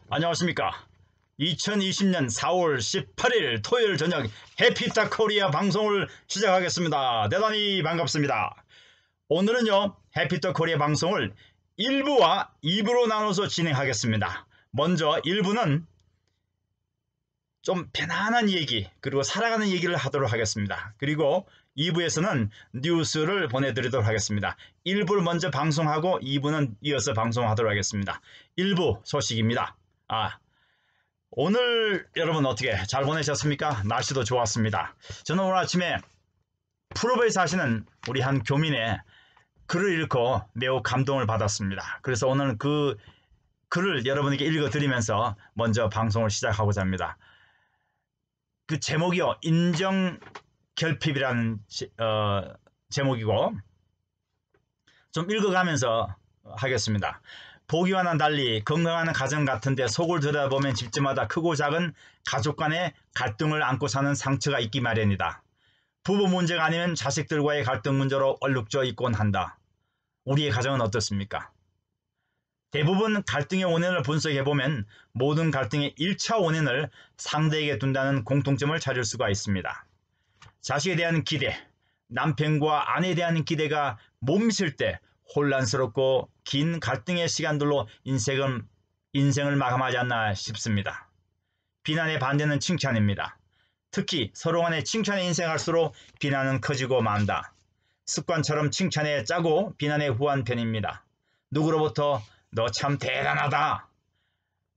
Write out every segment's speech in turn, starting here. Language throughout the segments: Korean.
안녕하십니까. 2020년 4월 18일 토요일 저녁 해피타 코리아 방송을 시작하겠습니다. 대단히 반갑습니다. 오늘은요, 해피타 코리아 방송을 1부와 2부로 나눠서 진행하겠습니다. 먼저 1부는 좀 편안한 얘기, 그리고 살아가는 얘기를 하도록 하겠습니다. 그리고 2부에서는 뉴스를 보내드리도록 하겠습니다. 1부를 먼저 방송하고 2부는 이어서 방송하도록 하겠습니다. 1부 소식입니다. 오늘 여러분 어떻게 잘 보내셨습니까? 날씨도 좋았습니다. 저는 오늘 아침에 프로베에 사시는 우리 한 교민의 글을 읽고 매우 감동을 받았습니다. 그래서 오늘은 그 글을 여러분에게 읽어드리면서 먼저 방송을 시작하고자 합니다. 그 제목이요, 인정결핍이라는 제목이고, 좀 읽어가면서 하겠습니다. 보기와는 달리 건강한 가정 같은데 속을 들여다보면 집집마다 크고 작은 가족 간의 갈등을 안고 사는 상처가 있기 마련이다. 부부 문제가 아니면 자식들과의 갈등 문제로 얼룩져 있곤 한다. 우리의 가정은 어떻습니까? 대부분 갈등의 원인을 분석해보면 모든 갈등의 1차 원인을 상대에게 둔다는 공통점을 찾을 수가 있습니다. 자식에 대한 기대, 남편과 아내에 대한 기대가 못 미칠 때 혼란스럽고 긴 갈등의 시간들로 인생을 마감하지 않나 싶습니다. 비난의 반대는 칭찬입니다. 특히 서로 간에 칭찬에 인생할수록 비난은 커지고 만다. 습관처럼 칭찬에 짜고 비난에 후한 편입니다. 누구로부터 너 참 대단하다,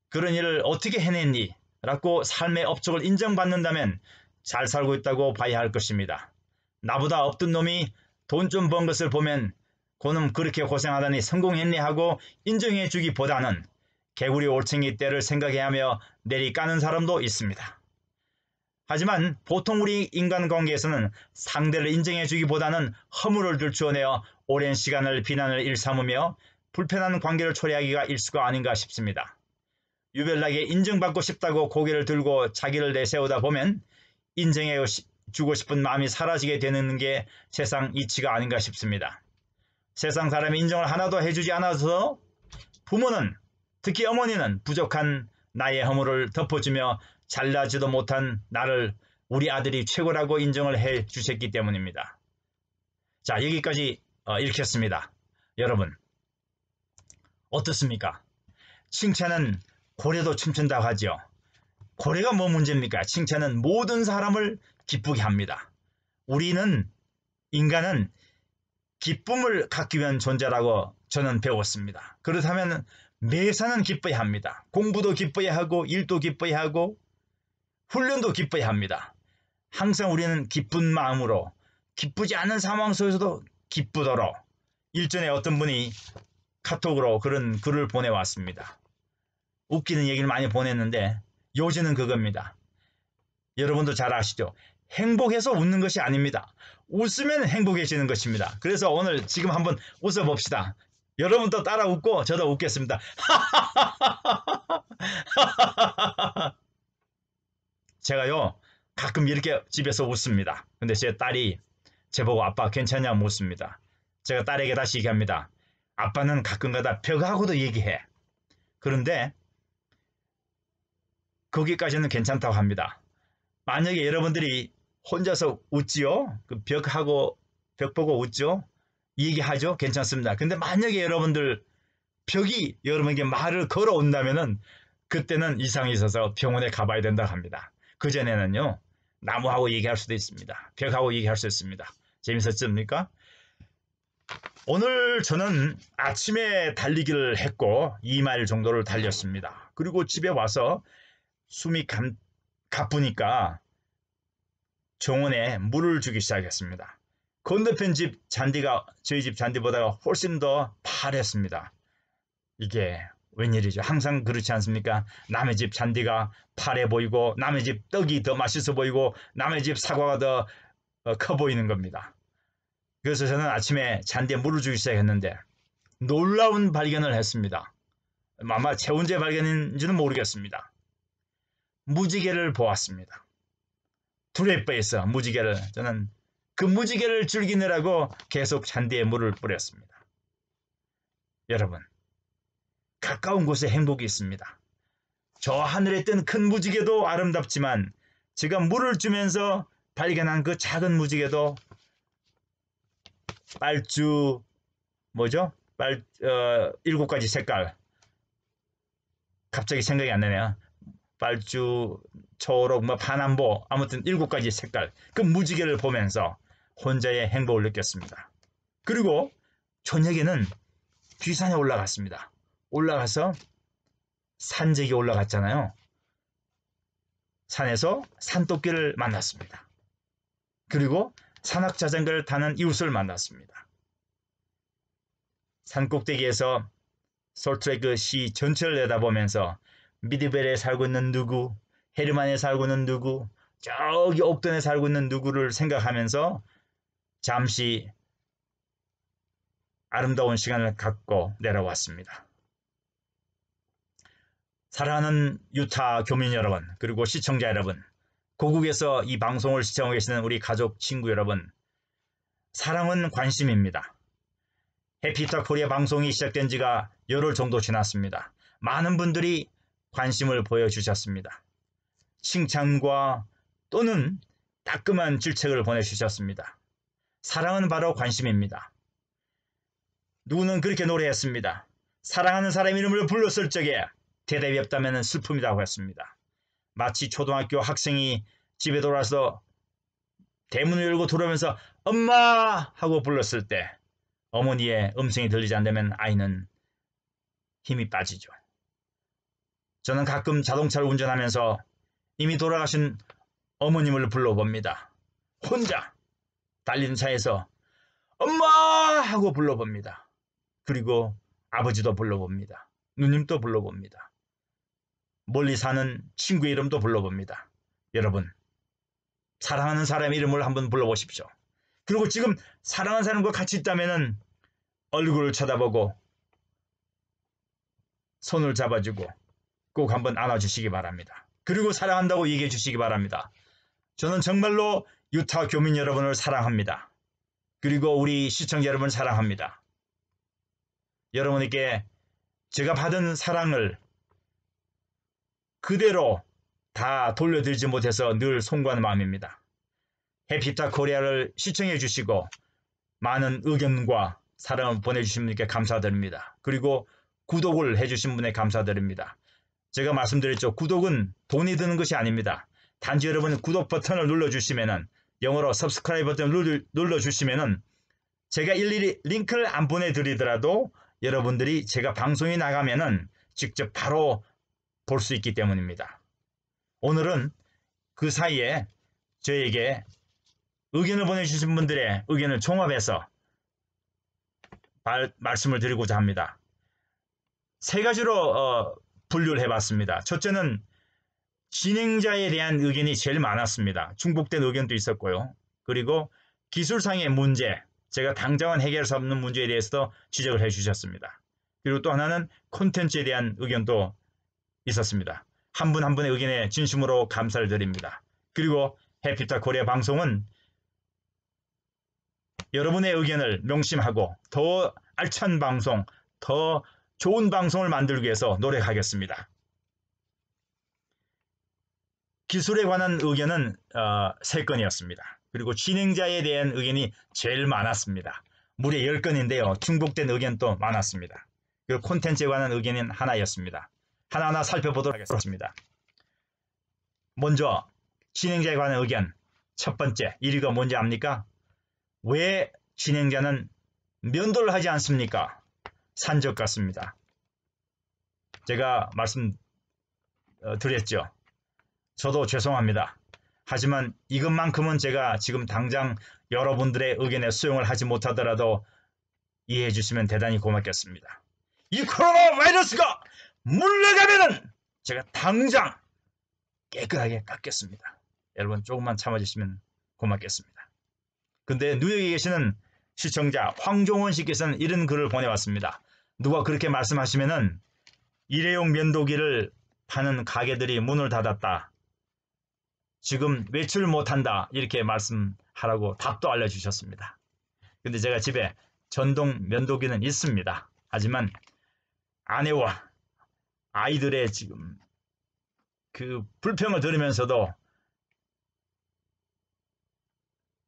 그런 일을 어떻게 해냈니? 라고 삶의 업적을 인정받는다면 잘 살고 있다고 봐야 할 것입니다. 나보다 없던 놈이 돈 좀 번 것을 보면 고놈 그렇게 고생하다니 성공했네 하고 인정해 주기보다는 개구리 올챙이 떼를 생각해야 하며 내리 까는 사람도 있습니다. 하지만 보통 우리 인간관계에서는 상대를 인정해 주기보다는 허물을 들추어내어 오랜 시간을 비난을 일삼으며 불편한 관계를 초래하기가 일수가 아닌가 싶습니다. 유별나게 인정받고 싶다고 고개를 들고 자기를 내세우다 보면 인정해 주고 싶은 마음이 사라지게 되는 게 세상 이치가 아닌가 싶습니다. 세상 사람이 인정을 하나도 해주지 않아서 부모는, 특히 어머니는 부족한 나의 허물을 덮어주며 잘나지도 못한 나를 우리 아들이 최고라고 인정을 해 주셨기 때문입니다. 자, 여기까지 읽겠습니다. 여러분 어떻습니까? 칭찬은 고래도 춤춘다고 하죠. 고래가 뭐 문제입니까? 칭찬은 모든 사람을 기쁘게 합니다. 인간은 기쁨을 갖기 위한 존재라고 저는 배웠습니다. 그렇다면 매사는 기뻐야 합니다. 공부도 기뻐야 하고, 일도 기뻐야 하고, 훈련도 기뻐야 합니다. 항상 우리는 기쁜 마음으로, 기쁘지 않은 상황 속에서도 기쁘도록. 일전에 어떤 분이 카톡으로 그런 글을 보내왔습니다. 웃기는 얘기를 많이 보냈는데 요지는 그겁니다. 여러분도 잘 아시죠? 행복해서 웃는 것이 아닙니다. 웃으면 행복해지는 것입니다. 그래서 오늘 지금 한번 웃어봅시다. 여러분도 따라 웃고 저도 웃겠습니다. 제가요, 가끔 이렇게 집에서 웃습니다. 근데 제 딸이 제보고 아빠 괜찮냐 묻습니다. 제가 딸에게 다시 얘기합니다. 아빠는 가끔가다 벽하고도 얘기해. 그런데 거기까지는 괜찮다고 합니다. 만약에 여러분들이 혼자서 웃지요? 그 벽 보고 웃죠? 얘기하죠? 괜찮습니다. 근데 만약에 벽이 여러분에게 말을 걸어온다면은 그때는 이상이 있어서 병원에 가봐야 된다고 합니다. 그전에는요, 나무하고 얘기할 수도 있습니다. 벽하고 얘기할 수 있습니다. 재밌었습니까? 오늘 저는 아침에 달리기를 했고 2마일 정도를 달렸습니다. 그리고 집에 와서 숨이 가쁘니까 정원에 물을 주기 시작했습니다. 건너편 집 잔디가 저희 집 잔디보다 훨씬 더 파랬습니다. 이게 웬일이죠? 항상 그렇지 않습니까? 남의 집 잔디가 파래 보이고, 남의 집 떡이 더 맛있어 보이고, 남의 집 사과가 더 커 보이는 겁니다. 그래서 저는 아침에 잔디에 물을 주기 시작했는데 놀라운 발견을 했습니다. 아마 최운재 발견인지는 모르겠습니다. 무지개를 보았습니다. 두레빠에서 무지개를, 저는 그 무지개를 즐기느라고 계속 잔디에 물을 뿌렸습니다. 여러분, 가까운 곳에 행복이 있습니다. 저 하늘에 뜬 큰 무지개도 아름답지만 제가 물을 주면서 발견한 그 작은 무지개도 빨주 뭐죠? 7가지 색깔 갑자기 생각이 안 나네요. 빨주, 초록, 뭐 파남보 아무튼 7가지 색깔 그 무지개를 보면서 혼자의 행복을 느꼈습니다. 그리고 저녁에는 귀산에 올라갔습니다. 올라가서 산책에 올라갔잖아요. 산에서 산토끼를 만났습니다. 그리고 산악자전거를 타는 이웃을 만났습니다. 산꼭대기에서 솔트레이크 시 전체를 내다보면서 미드벨에 살고 있는 누구, 헤르만에 살고 있는 누구, 저기 옥던에 살고 있는 누구를 생각하면서 잠시 아름다운 시간을 갖고 내려왔습니다. 사랑하는 유타 교민 여러분, 그리고 시청자 여러분, 고국에서 이 방송을 시청하고 계시는 우리 가족, 친구 여러분, 사랑은 관심입니다. 해피투 코리아 방송이 시작된 지가 열흘 정도 지났습니다. 많은 분들이 관심을 보여주셨습니다. 칭찬과 또는 따끔한 질책을 보내주셨습니다. 사랑은 바로 관심입니다. 누구는 그렇게 노래했습니다. 사랑하는 사람 이름을 불렀을 적에 대답이 없다면 슬픔이라고 했습니다. 마치 초등학교 학생이 집에 돌아와서 대문을 열고 들어오면서 엄마 하고 불렀을 때 어머니의 음성이 들리지 않다면 아이는 힘이 빠지죠. 저는 가끔 자동차를 운전하면서 이미 돌아가신 어머님을 불러봅니다. 혼자 달리는 차에서 엄마 하고 불러봅니다. 그리고 아버지도 불러봅니다. 누님도 불러봅니다. 멀리 사는 친구 이름도 불러봅니다. 여러분, 사랑하는 사람 이름을 한번 불러보십시오. 그리고 지금 사랑하는 사람과 같이 있다면 얼굴을 쳐다보고 손을 잡아주고 꼭 한번 안아주시기 바랍니다. 그리고 사랑한다고 얘기해 주시기 바랍니다. 저는 정말로 유타 교민 여러분을 사랑합니다. 그리고 우리 시청자 여러분을 사랑합니다. 여러분에게 제가 받은 사랑을 그대로 다 돌려드리지 못해서 늘 송구하는 마음입니다. 해피투 코리아를 시청해 주시고 많은 의견과 사랑을 보내주신 분께 감사드립니다. 그리고 구독을 해주신 분에 감사드립니다. 제가 말씀드렸죠. 구독은 돈이 드는 것이 아닙니다. 단지 여러분 구독 버튼을 눌러주시면은 영어로 subscribe 버튼을 눌러주시면은 제가 일일이 링크를 안 보내드리더라도 여러분들이 제가 방송이 나가면은 직접 바로 볼 수 있기 때문입니다. 오늘은 그 사이에 저에게 의견을 보내주신 분들의 의견을 종합해서 말씀을 드리고자 합니다. 세 가지로 분류를 해봤습니다. 첫째는 진행자에 대한 의견이 제일 많았습니다. 중복된 의견도 있었고요. 그리고 기술상의 문제, 제가 당장은 해결할 수 없는 문제에 대해서도 지적을 해주셨습니다. 그리고 또 하나는 콘텐츠에 대한 의견도 있었습니다. 한 분 한 분의 의견에 진심으로 감사를 드립니다. 그리고 해피투 코리아 방송은 여러분의 의견을 명심하고 더 알찬 방송, 더 좋은 방송을 만들기 위해서 노력하겠습니다. 기술에 관한 의견은 3건이었습니다. 그리고 진행자에 대한 의견이 제일 많았습니다. 무려 10건인데요. 중복된 의견도 많았습니다. 그리고 콘텐츠에 관한 의견은 하나였습니다. 하나하나 살펴보도록 하겠습니다. 먼저 진행자에 관한 의견 첫 번째 1위가 뭔지 압니까? 왜 진행자는 면도를 하지 않습니까? 산적 같습니다. 제가 말씀드렸죠. 저도 죄송합니다. 하지만 이것만큼은 제가 지금 당장 여러분들의 의견에 수용을 하지 못하더라도 이해해 주시면 대단히 고맙겠습니다. 이 코로나 바이러스가 물러가면은 제가 당장 깨끗하게 깎겠습니다. 여러분 조금만 참아주시면 고맙겠습니다. 근데 뉴욕에 계시는 시청자 황종원 씨께서는 이런 글을 보내왔습니다. 누가 그렇게 말씀하시면은 일회용 면도기를 파는 가게들이 문을 닫았다. 지금 외출 못한다. 이렇게 말씀하라고 답도 알려주셨습니다. 근데 제가 집에 전동 면도기는 있습니다. 하지만 아내와 아이들의 지금 그 불평을 들으면서도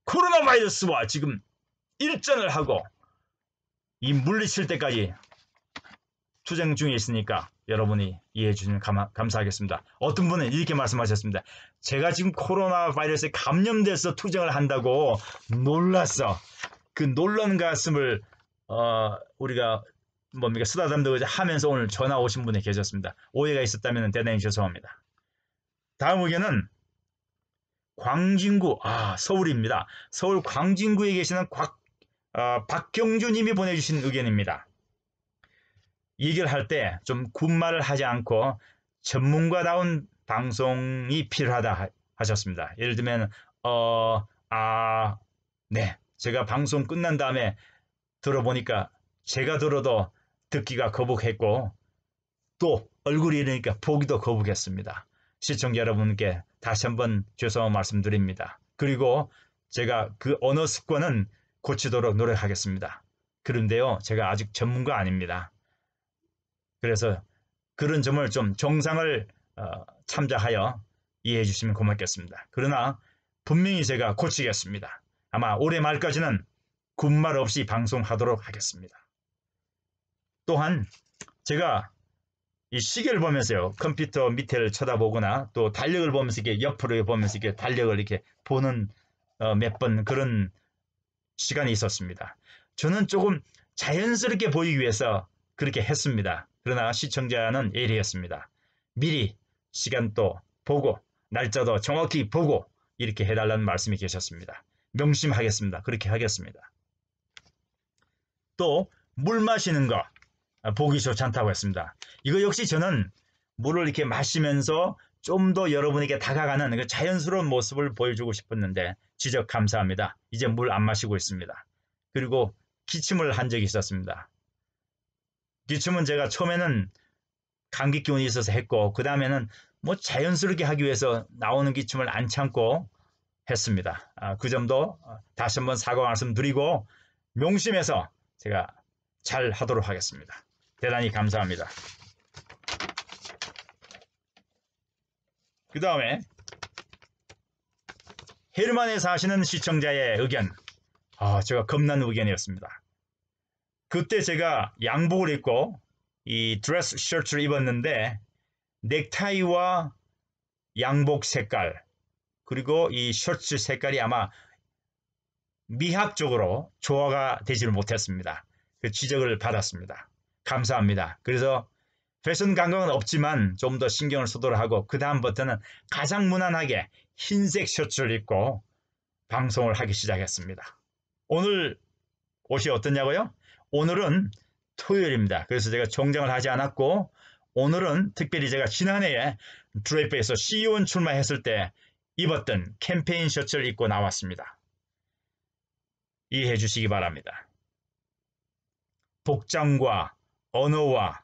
코로나 바이러스와 지금 일전을 하고 이 물리칠 때까지 투쟁 중에 있으니까 여러분이 이해해 주시면 감사하겠습니다. 어떤 분은 이렇게 말씀하셨습니다. 제가 지금 코로나 바이러스에 감염돼서 투쟁을 한다고 놀랐어. 그 놀란 가슴을 우리가 뭡니까 쓰다듬고 하면서 오늘 전화 오신 분이 계셨습니다. 오해가 있었다면 대단히 죄송합니다. 다음 의견은 광진구 서울입니다. 서울 광진구에 계시는 박경주 님이 보내주신 의견입니다. 얘기를 때 좀 군말을 하지 않고 전문가다운 방송이 필요하다 하셨습니다. 예를 들면 네, 제가 방송 끝난 다음에 들어보니까 제가 들어도 듣기가 거북했고 또 얼굴이 이러니까 보기도 거북했습니다. 시청자 여러분께 다시 한번 죄송한 말씀드립니다. 그리고 제가 그 언어 습관은 고치도록 노력하겠습니다. 그런데요, 제가 아직 전문가 아닙니다. 그래서 그런 점을 좀 정상을 참작하여 이해해 주시면 고맙겠습니다. 그러나 분명히 제가 고치겠습니다. 아마 올해 말까지는 군말 없이 방송하도록 하겠습니다. 또한 제가 이 시계를 보면서요, 컴퓨터 밑에를 쳐다보거나 또 달력을 보면서 이렇게 옆으로 보면서 이렇게 달력을 이렇게 보는 몇 번 그런 시간이 있었습니다. 저는 조금 자연스럽게 보이기 위해서 그렇게 했습니다. 그러나 시청자는 예리했습니다. 미리 시간도 보고 날짜도 정확히 보고 이렇게 해달라는 말씀이 계셨습니다. 명심하겠습니다. 그렇게 하겠습니다. 또 물 마시는 거 보기 좋잖다고 했습니다. 이거 역시 저는 물을 이렇게 마시면서 좀 더 여러분에게 다가가는 그 자연스러운 모습을 보여주고 싶었는데 지적 감사합니다. 이제 물 안 마시고 있습니다. 그리고 기침을 한 적이 있었습니다. 기침은 제가 처음에는 감기 기운이 있어서 했고 그 다음에는 뭐 자연스럽게 하기 위해서 나오는 기침을 안 참고 했습니다. 그 점도 다시 한번 사과 말씀드리고 명심해서 제가 잘 하도록 하겠습니다. 대단히 감사합니다. 그 다음에 헤르만에 사시는 시청자의 의견, 제가 겁나는 의견이었습니다. 그때 제가 양복을 입고 이 드레스 셔츠를 입었는데 넥타이와 양복 색깔 그리고 이 셔츠 색깔이 아마 미학적으로 조화가 되지를 못했습니다. 그 지적을 받았습니다. 감사합니다. 그래서 패션 감각은 없지만 좀 더 신경을 쓰도록 하고 그 다음부터는 가장 무난하게 흰색 셔츠를 입고 방송을 하기 시작했습니다. 오늘 옷이 어떠냐고요? 오늘은 토요일입니다. 그래서 제가 정장을 하지 않았고 오늘은 특별히 제가 지난해에 드레이프에서 CEO 출마했을 때 입었던 캠페인 셔츠를 입고 나왔습니다. 이해해 주시기 바랍니다. 복장과 언어와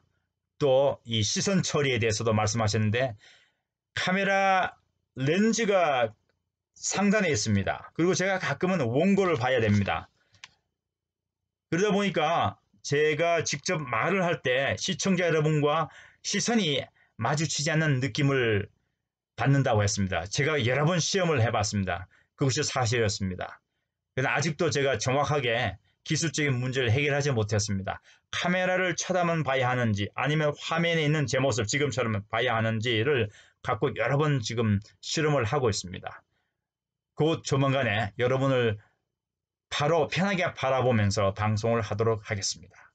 또 이 시선 처리에 대해서도 말씀하셨는데 카메라 렌즈가 상단에 있습니다. 그리고 제가 가끔은 원고를 봐야 됩니다. 그러다 보니까 제가 직접 말을 할 때 시청자 여러분과 시선이 마주치지 않는 느낌을 받는다고 했습니다. 제가 여러 번 시험을 해봤습니다. 그것이 사실이었습니다. 그러나 아직도 제가 정확하게 기술적인 문제를 해결하지 못했습니다. 카메라를 쳐다만 봐야 하는지 아니면 화면에 있는 제 모습 지금처럼 봐야 하는지를 갖고 여러 번 지금 실험을 하고 있습니다. 곧 조만간에 여러분을 바로 편하게 바라보면서 방송을 하도록 하겠습니다.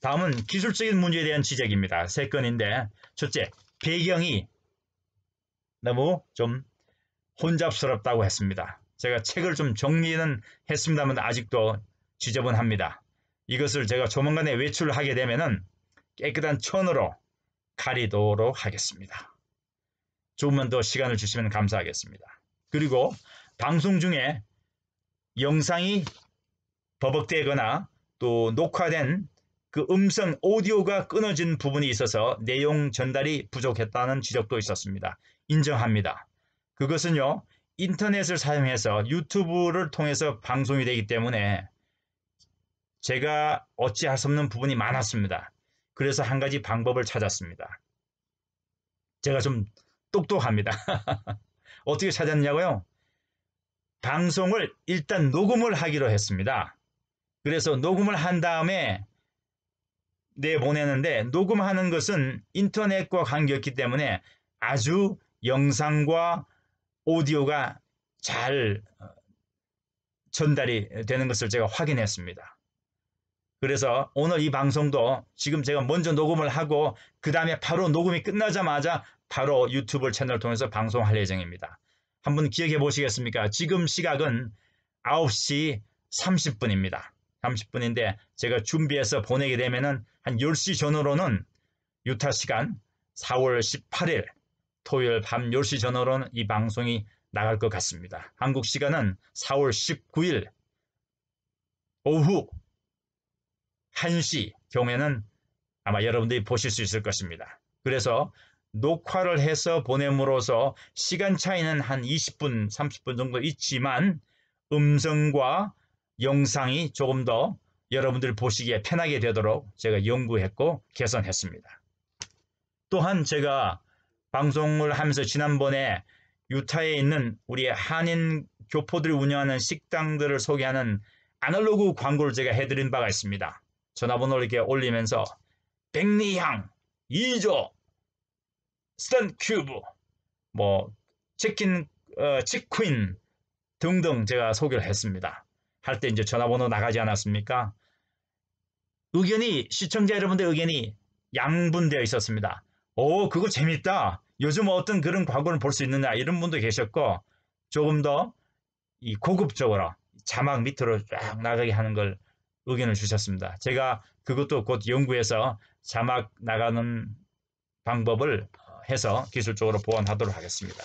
다음은 기술적인 문제에 대한 지적입니다. 3건인데 첫째, 배경이 너무 좀 혼잡스럽다고 했습니다. 제가 책을 좀 정리는 했습니다만 아직도 지저분합니다. 이것을 제가 조만간에 외출을 하게 되면은 깨끗한 천으로 가리도록 하겠습니다. 조금만 더 시간을 주시면 감사하겠습니다. 그리고 방송 중에 영상이 버벅대거나 또 녹화된 그 음성 오디오가 끊어진 부분이 있어서 내용 전달이 부족했다는 지적도 있었습니다. 인정합니다. 그것은요, 인터넷을 사용해서 유튜브를 통해서 방송이 되기 때문에 제가 어찌할 수 없는 부분이 많았습니다. 그래서 한 가지 방법을 찾았습니다. 제가 좀 똑똑합니다. 어떻게 찾았냐고요? 방송을 일단 녹음을 하기로 했습니다. 그래서 녹음을 한 다음에 내보내는데, 녹음하는 것은 인터넷과 관계없기 때문에 아주 영상과 오디오가 잘 전달이 되는 것을 제가 확인했습니다. 그래서 오늘 이 방송도 지금 제가 먼저 녹음을 하고 그 다음에 바로 녹음이 끝나자마자 바로 유튜브 채널을 통해서 방송할 예정입니다. 한번 기억해 보시겠습니까? 지금 시각은 9시 30분입니다. 30분인데 제가 준비해서 보내게 되면은 한 10시 전후로는 유타 시간 4월 18일 토요일 밤 10시 전후로는 이 방송이 나갈 것 같습니다. 한국 시간은 4월 19일 오후 1시 경우에는 아마 여러분들이 보실 수 있을 것입니다. 그래서 녹화를 해서 보냄으로써 시간 차이는 한 20분, 30분 정도 있지만 음성과 영상이 조금 더 여러분들 보시기에 편하게 되도록 제가 연구했고 개선했습니다. 또한 제가 방송을 하면서 지난번에 유타에 있는 우리 한인 교포들이 운영하는 식당들을 소개하는 아날로그 광고를 제가 해드린 바가 있습니다. 전화번호를 이렇게 올리면서 백리향, 2조, 스턴 큐브, 뭐 치킨, 치퀸 등등 제가 소개를 했습니다. 할 때 이제 전화번호 나가지 않았습니까? 의견이, 시청자 여러분들 의견이 양분되어 있었습니다. 오, 그거 재밌다. 요즘 어떤 그런 광고를 볼 수 있느냐, 이런 분도 계셨고, 조금 더 이 고급적으로 자막 밑으로 쫙 나가게 하는 걸 의견을 주셨습니다. 제가 그것도 곧 연구해서 자막 나가는 방법을 해서 기술적으로 보완하도록 하겠습니다.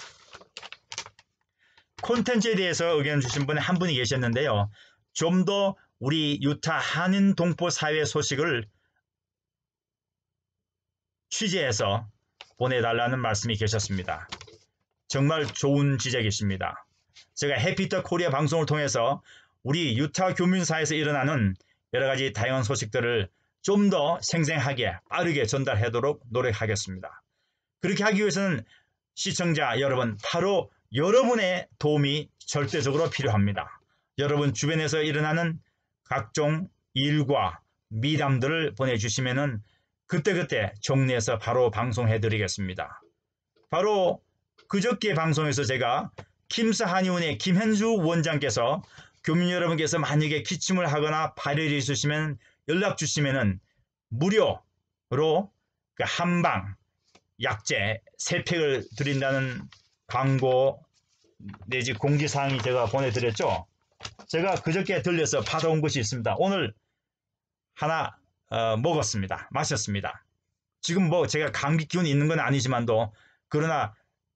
콘텐츠에 대해서 의견 주신 분이 한 분이 계셨는데요. 좀 더 우리 유타 한인 동포 사회 소식을 취재해서 보내달라는 말씀이 계셨습니다. 정말 좋은 지적이십니다. 제가 해피터 코리아 방송을 통해서 우리 유타 교민사회에서 일어나는 여러 가지 다양한 소식들을 좀 더 생생하게 빠르게 전달하도록 노력하겠습니다. 그렇게 하기 위해서는 시청자 여러분, 바로 여러분의 도움이 절대적으로 필요합니다. 여러분 주변에서 일어나는 각종 일과 미담들을 보내주시면은 그때그때 정리해서 바로 방송해 드리겠습니다. 바로 그저께 방송에서 제가 킴스 한의원의 김현주 원장께서 교민 여러분께서 만약에 기침을 하거나 발열이 있으시면 연락 주시면은 무료로 그 한방 약재 3팩을 드린다는 광고 내지 공지사항이 제가 보내드렸죠. 제가 그저께 들려서 받아온 것이 있습니다. 오늘 하나 먹었습니다. 마셨습니다. 지금 뭐 제가 감기 기운이 있는 건 아니지만도, 그러나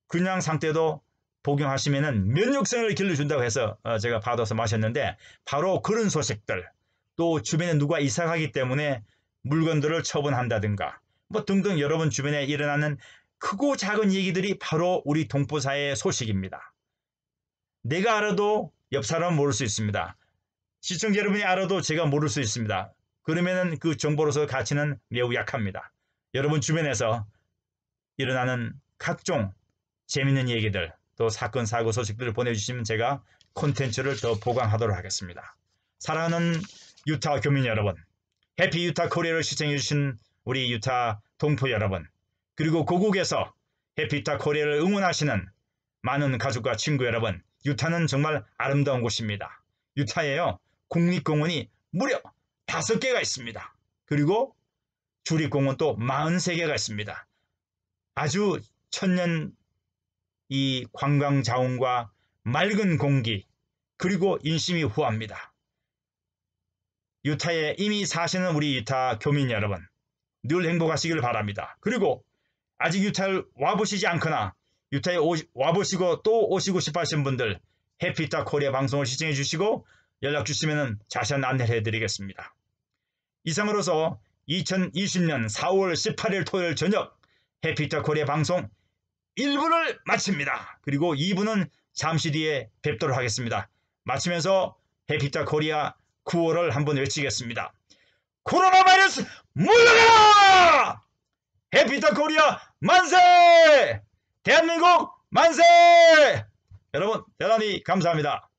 그냥 상태도 복용하시면은 면역성을 길러준다고 해서 제가 받아서 마셨는데, 바로 그런 소식들, 또 주변에 누가 이사 가기 때문에 물건들을 처분한다든가 뭐 등등 여러분 주변에 일어나는 크고 작은 얘기들이 바로 우리 동포사회의 소식입니다. 내가 알아도 옆 사람은 모를 수 있습니다. 시청자 여러분이 알아도 제가 모를 수 있습니다. 그러면은 그 정보로서 가치는 매우 약합니다. 여러분 주변에서 일어나는 각종 재밌는 얘기들, 또 사건 사고 소식들을 보내주시면 제가 콘텐츠를 더 보강하도록 하겠습니다. 사랑하는 유타 교민 여러분, 해피 유타 코리아를 시청해주신 우리 유타 동포 여러분, 그리고 고국에서 해피 유타 코리아를 응원하시는 많은 가족과 친구 여러분, 유타는 정말 아름다운 곳입니다. 유타에요, 국립공원이 무려 5개가 있습니다. 그리고 주립공원 또 43개가 있습니다. 아주 천년 이 관광 자원과 맑은 공기, 그리고 인심이 후합니다. 유타에 이미 사시는 우리 유타 교민 여러분, 늘 행복하시길 바랍니다. 그리고 아직 유타를 와보시지 않거나 유타에 와보시고 또 오시고 싶어 하시는 분들, 해피유타 코리아 방송을 시청해 주시고 연락 주시면 자세한 안내를 해드리겠습니다. 이상으로서 2020년 4월 18일 토요일 저녁 해피유타 코리아 방송 1부를 마칩니다. 그리고 2부는 잠시 뒤에 뵙도록 하겠습니다. 마치면서 해피유타 코리아 구호를 한번 외치겠습니다. 코로나 바이러스 물러가라! 해피유타 코리아 만세! 대한민국 만세! 여러분 대단히 감사합니다.